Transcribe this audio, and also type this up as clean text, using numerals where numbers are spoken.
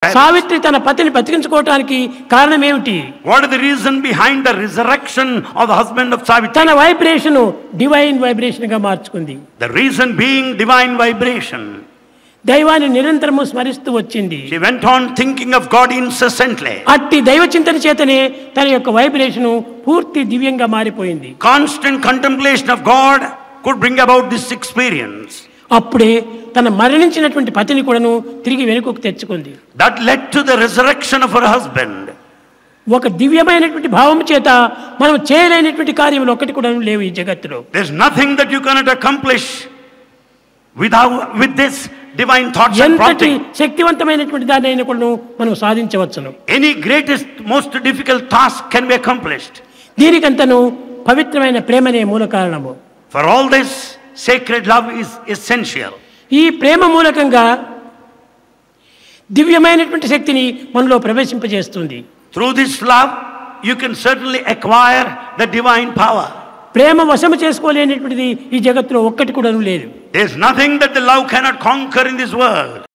సావిత్రి తన పతిని బతికించుకోవడానికి కారణం ఏమిటి? What is the reason behind the resurrection of the husband of Savitri? తన వైబ్రేషన్ డివైన్ వైబ్రేషన్ గా మార్చుకుంది. The reason being divine vibration. దైవాన్ని నిరంతరము స్మరిస్తూ వచ్చింది. She went on thinking of God incessantly. అట్టి దైవ చింతన చేతనే తన యొక్క వైబ్రేషన్ పూర్తి దివ్యంగా మారిపోయింది. Constant contemplation of God could bring about this experience. అప్పుడే తన మరణించినటువంటి పతిని కూడాను తిరిగి వెనుకకు తెచ్చుకుంది. That led to the resurrection of her husband. ఒక దివ్యమైనటువంటి భావం చేత మనం చేయలేనటువంటి కార్యములు ఒకటి కూడా లేవు ఈ జగత్తులో. There's nothing that you cannot accomplish with this divine thoughts and prompting. శక్తివంతమైనటువంటి దాన్ని కూడా మనం సాధించవచ్చును. Any greatest, most difficult task can be accomplished. దీనికంతను పవిత్రమైన ప్రేమనే మూల కారణము. For all this, sacred love is essential. ఈ ప్రేమ మూలకంగా దివ్యమైనటువంటి శక్తిని మనలో ప్రవేశింపజేస్తుంది. Through this love, you can certainly acquire the divine power. ప్రేమ వశము చేసుకోలేనటువంటిది ఈ జగత్తులో ఒక్కటి కూడా లేదు. There is nothing that the love cannot conquer in this world.